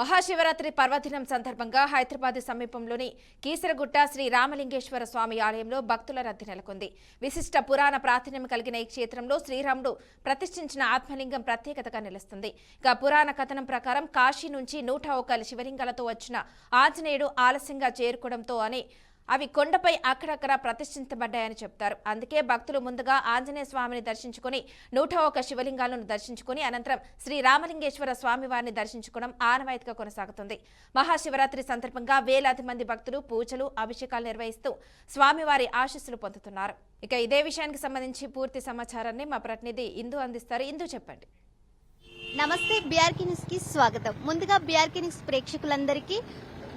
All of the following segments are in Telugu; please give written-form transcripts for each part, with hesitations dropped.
మహాశివరాత్రి పర్వదినం సందర్భంగా హైదరాబాద్ సమీపంలోని కీసరగుట్ట శ్రీ రామలింగేశ్వర స్వామి ఆలయంలో భక్తుల రద్దీ నెలకొంది. విశిష్ట పురాణ ప్రాధాన్యం కలిగిన ఈ క్షేత్రంలో శ్రీరాముడు ప్రతిష్ఠించిన ఆత్మలింగం ప్రత్యేకతగా నిలుస్తుంది. ఇక పురాణ కథనం ప్రకారం కాశీ నుంచి 101 శివలింగాలతో వచ్చిన ఆంజనేయుడు ఆలస్యంగా చేరుకోవడంతో అవి కొండపై అక్కడక్కడ ప్రతిష్ఠించబడ్డాయని చెప్తారు. అందుకే భక్తులు ముందుగా ఆంజనేయ స్వామిని దర్శించుకుని 101 శివలింగాలను దర్శించుకుని అనంతరం శ్రీ రామలింగేశ్వర స్వామి వారిని దర్శించుకోవడం ఆనవాయితీగా కొనసాగుతుంది. మహాశివరాత్రి సందర్భంగా వేలాది మంది భక్తులు పూజలు అభిషేకాలు నిర్వహిస్తూ స్వామివారి ఆశీస్సులు పొందుతున్నారు. ఇక ఇదే విషయానికి సంబంధించి పూర్తి సమాచారాన్ని మా ప్రతినిధి ఇందు అందిస్తారు. ఇందు చెప్పండి. నమస్తే, బీఆర్కే న్యూస్ కి స్వాగతం. ముందుగా బీఆర్కే న్యూస్ ప్రేక్షకులందరికీ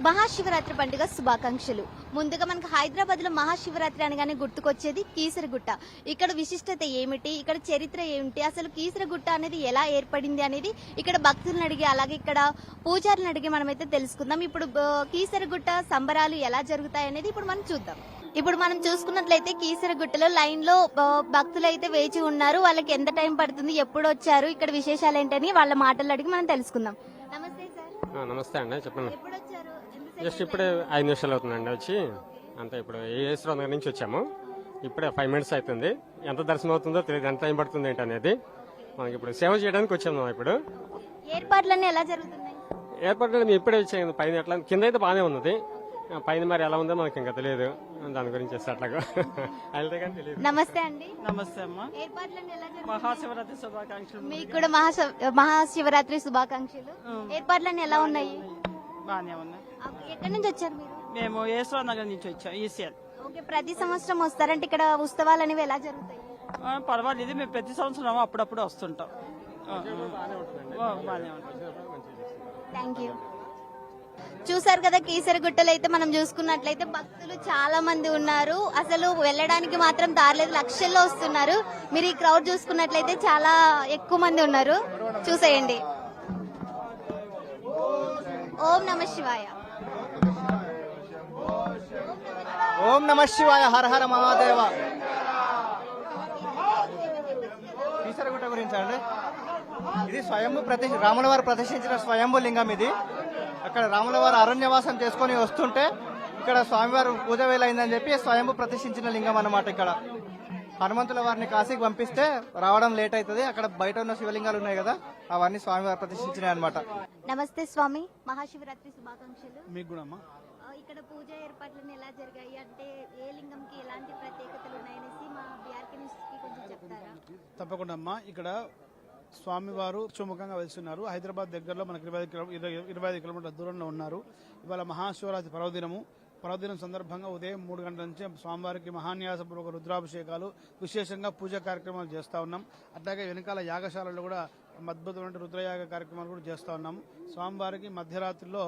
మహాశివరాత్రి పండుగ శుభాకాంక్షలు. ముందుగా మనకు హైదరాబాద్ లో మహాశివరాత్రి అనగానే గుర్తుకొచ్చేది కీసరగుట్ట. ఇక్కడ విశిష్టత ఏమిటి, ఇక్కడ చరిత్ర ఏమిటి, అసలు కీసరగుట్ట అనేది ఎలా ఏర్పడింది అనేది ఇక్కడ భక్తులను అడిగి అలాగే ఇక్కడ పూజారులను అడిగి మనమైతే తెలుసుకుందాం. ఇప్పుడు కీసరగుట్ట సంబరాలు ఎలా జరుగుతాయి అనేది ఇప్పుడు మనం చూద్దాం. ఇప్పుడు మనం చూసుకున్నట్లయితే కీసరగుట్టలో లైన్ లో భక్తులు అయితే వేచి ఉన్నారు. వాళ్ళకి ఎంత టైం పడుతుంది, ఎప్పుడు వచ్చారు, ఇక్కడ విశేషాలు ఏంటని వాళ్ళ మాటలు అడిగి మనం తెలుసుకుందాం. నమస్తే సార్. నమస్తే అండి, చెప్పండి. ఎప్పుడు వచ్చారు? జస్ట్ ఇప్పుడే 5 నిమిషాలు అవుతుందండి వచ్చి. అంతే, ఇప్పుడు ఏఎస్రావు దగ్గర నుంచి వచ్చాము. ఇప్పుడే 5 మినిట్స్ అవుతుంది. ఎంత దర్శనం అవుతుందో తెలియదు, ఎంత టైం పడుతుంది ఏంటి అనేది. మనకి ఇప్పుడు సేవ చేయడానికి వచ్చాము. ఇప్పుడు ఏర్పాట్లన్నీ ఎలా జరుగుతున్నాయి? ఏర్పాట్లు మేము ఇప్పుడే వచ్చాము. పైన ఎట్లా కింద అయితే బాగానే ఉన్నది, పైన మరి ఎలా ఉందో మనకి ఇంకా తెలియదు. దాని గురించి అట్లాగా అయితే కానీ తెలియదు. నమస్తే అండి. నమస్తే అమ్మా. ఏర్పాట్లన్నీ ఎలా జరుగుతున్నాయి? మహాశివరాత్రి శుభాకాంక్షలు. మీకు కూడా మహాశివరాత్రి శుభాకాంక్షలు. ఏర్పాట్లన్నీ ఎలా ఉన్నాయి? బాగానే ఉన్నాయి. ఎక్కడి నుంచి వచ్చారు మీరు? మేము యేసరావు నగర్ నుంచి వచ్చాం, ఈసీఎల్. ఓకే, ప్రతి సంవత్సరం వస్తారంటే ఇక్కడ ఉత్సవాలు అనేవి ఎలా జరుగుతాయి? పర్వాలేదు, మేము ప్రతి సంవత్సరం అప్పుడప్పుడు వస్తుంటాం. బాగానే ఉంటుంది. Thank you. చూసారు కదా, కీసరగుట్టలో అయితే మనం చూసుకున్నట్లయితే భక్తులు చాలా మంది ఉన్నారు. అసలు వెళ్ళడానికి మాత్రం దారిలేదు, లక్షల్లో వస్తున్నారు. మీరు ఈ క్రౌడ్ చూసుకున్నట్లయితే చాలా ఎక్కువ మంది ఉన్నారు, చూసేయండి. ఓం నమ శివాయ. ఓం నమ శివాయ. హర హర మహాదేవ. కీసరగుట్ట గురించి అండి, ఇది స్వయంభూ రాముల వారు ప్రతిష్ఠించిన స్వయంభూ లింగం. ఇది అక్కడ రాముల వారు అరణ్యవాసం చేసుకుని వస్తుంటే ఇక్కడ స్వామివారు పూజ వేలైందని చెప్పి స్వయంభూ ప్రతిష్ఠించిన లింగం అన్నమాట. ఇక్కడ హనుమంతుల వారిని కాశీకి పంపిస్తే రావడం లేట్ అవుతుంది. అక్కడ బయట ఉన్న శివలింగాలు ఉన్నాయి కదా, అవన్నీ స్వామివారు ప్రతిష్ఠించినాయి అన్నమాట. నమస్తే స్వామి, మహాశివరాత్రి శుభాకాంక్షలు. మీకు కూడా అమ్మా. ఇక్కడ పూజ ఏర్పాట్లను ఎలా జరిగాయి, అంటే ఏ లింగంకి ఎలాంటి ప్రత్యేకతలు ఉన్నాయనేసి మా బీఆర్కే న్యూస్ కి కొంచెం చెప్తారా? తప్పకుండా అమ్మా. ఇక్కడ స్వామివారు సుముఖంగా వెళ్తున్నారు. హైదరాబాద్ దగ్గరలో మనకు 25 కిలోమీటర్ల దూరంలో ఉన్నారు. ఇవాళ మహాశివరాత్రి పర్వదినం సందర్భంగా ఉదయం 3 గంటల నుంచి స్వామివారికి మహాన్యాసపూర్వక రుద్రాభిషేకాలు, విశేషంగా పూజా కార్యక్రమాలు చేస్తా ఉన్నాం. అట్లాగే వెనకాల యాగశాలలో కూడా అద్భుతమైన రుద్రయాగ కార్యక్రమాలు కూడా చేస్తా ఉన్నాం. స్వామివారికి మధ్యరాత్రిలో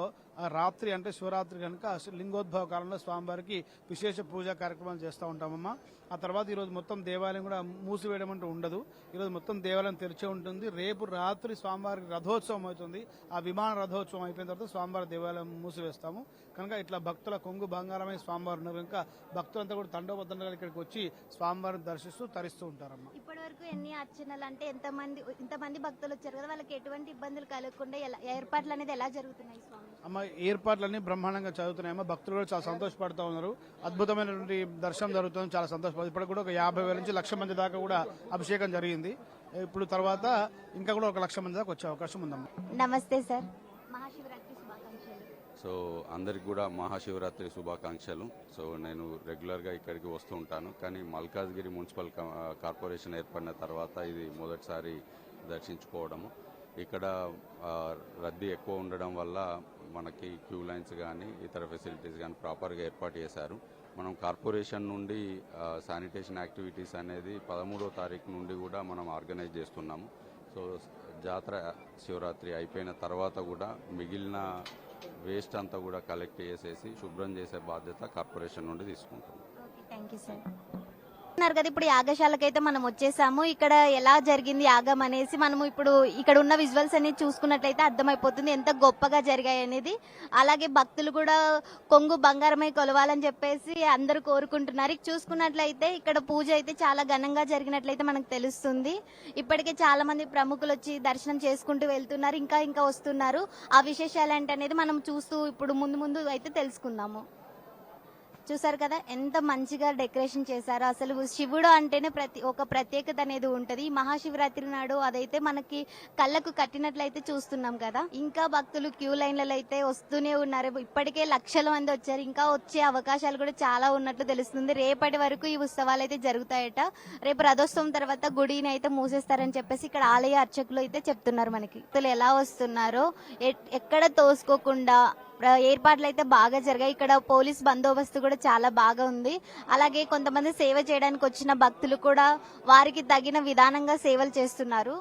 రాత్రి అంటే శివరాత్రి కనుక లింగోద్భవ కాలంలో స్వామివారికి విశేష పూజా కార్యక్రమాలు చేస్తూ ఉంటామమ్మా. ఆ తర్వాత ఈరోజు మొత్తం దేవాలయం కూడా మూసివేయడం అంటూ ఉండదు. ఈరోజు మొత్తం దేవాలయం తెరిచే ఉంటుంది. రేపు రాత్రి స్వామివారికి రథోత్సవం అవుతుంది. ఆ విమాన రథోత్సవం అయిపోయిన తర్వాత స్వామివారి దేవాలయం మూసివేస్తాము. కనుక ఇట్లా భక్తుల కొంగు బంగారమై స్వామివారు ఉన్నారు కనుక భక్తులంతా కూడా తండోబద్ధంగా ఇక్కడికి వచ్చి స్వామివారిని దర్శిస్తూ తరిస్తూ ఉంటారమ్మా. ఇప్పటి వరకు ఎన్ని అర్చనలు, అంటే ఇంతమంది భక్తులు వచ్చారు కదా, వాళ్ళకి ఎటువంటి ఇబ్బందులు కలగకుండా ఏర్పాట్లు అనేది ఎలా జరుగుతున్నాయి స్వామి? అమ్మ, ఏర్పాట్లన్నీ బ్రహ్మాండంగా చదువుతున్నాయమ్మా. భక్తులు కూడా చాలా సంతోషపడుతూ ఉన్నారు. అద్భుతమైనటువంటి దర్శనం జరుగుతుంది, చాలా సంతోషపడుతుంది. ఇప్పుడు కూడా ఒక 50,000 నుంచి 1,00,000 మంది దాకా కూడా అభిషేకం జరిగింది. ఇప్పుడు తర్వాత ఇంకా కూడా 1,00,000 మంది దాకా వచ్చే అవకాశం ఉందమ్మా. నమస్తే సార్, మహాశివరాత్రి శుభాకాంక్షలు. సో అందరికి కూడా మహాశివరాత్రి శుభాకాంక్షలు. సో నేను రెగ్యులర్గా ఇక్కడికి వస్తూ ఉంటాను, కానీ మల్కాజ్గిరి మున్సిపల్ కార్పొరేషన్ ఏర్పడిన తర్వాత ఇది మొదటిసారి దర్శించుకోవడము. ఇక్కడ రద్దీ ఎక్కువ ఉండడం వల్ల మనకి క్యూ లైన్స్ కానీ ఇతర ఫెసిలిటీస్ కానీ ప్రాపర్గా ఏర్పాటు చేశారు. మనం కార్పొరేషన్ నుండి శానిటేషన్ యాక్టివిటీస్ అనేది 13వ తారీఖు నుండి కూడా మనం ఆర్గనైజ్ చేస్తున్నాము. సో జాతర శివరాత్రి అయిపోయిన తర్వాత కూడా మిగిలిన వేస్ట్ అంతా కూడా కలెక్ట్ చేసేసి శుభ్రం చేసే బాధ్యత కార్పొరేషన్ నుండి తీసుకుంటాం. Thank you sir. అన్నారు కదా, ఇప్పుడు యాగశాలకైతే మనం వచ్చేసాము. ఇక్కడ ఎలా జరిగింది యాగం అనేసి మనము ఇప్పుడు ఇక్కడ ఉన్న విజువల్స్ అనేది చూసుకున్నట్లయితే అర్థమైపోతుంది ఎంత గొప్పగా జరిగాయి అనేది. అలాగే భక్తులు కూడా కొంగు బంగారమై కొలవాలని చెప్పేసి అందరూ కోరుకుంటున్నారు. చూసుకున్నట్లయితే ఇక్కడ పూజ అయితే చాలా ఘనంగా జరిగినట్లయితే మనకు తెలుస్తుంది. ఇప్పటికే చాలా మంది ప్రముఖులు వచ్చి దర్శనం చేసుకుంటూ వెళ్తున్నారు, ఇంకా ఇంకా వస్తున్నారు. ఆ విశేషాలు ఏంటనేది మనం చూస్తూ ఇప్పుడు ముందు ముందు అయితే తెలుసుకుందాము. చూసారు కదా ఎంత మంచిగా డెకరేషన్ చేశారు. అసలు శివుడు అంటేనే ఒక ప్రత్యేకత అనేది ఉంటది. ఈ మహాశివరాత్రి నాడు అదైతే మనకి కళ్ళకు కట్టినట్లయితే చూస్తున్నాం కదా. ఇంకా భక్తులు క్యూ లైన్లలో అయితే వస్తూనే ఉన్నారు. ఇప్పటికే లక్షల మంది వచ్చారు, ఇంకా వచ్చే అవకాశాలు కూడా చాలా ఉన్నట్లు తెలుస్తుంది. రేపటి వరకు ఈ ఉత్సవాలు అయితే జరుగుతాయట. రేపు రథోత్సవం తర్వాత గుడిని అయితే మూసేస్తారని చెప్పేసి ఇక్కడ ఆలయ అర్చకులు అయితే చెప్తున్నారు మనకి. భక్తులు ఎలా వస్తున్నారో ఎక్కడ తోసుకోకుండా ఏర్పాట్లు అయితే బాగా జరిగాయి. ఇక్కడ పోలీస్ బందోబస్తు కూడా చాలా బాగా ఉంది. అలాగే కొంతమంది సేవ చేయడానికి వచ్చిన భక్తులు కూడా వారికి తగిన విధానంగా సేవలు చేస్తున్నారు.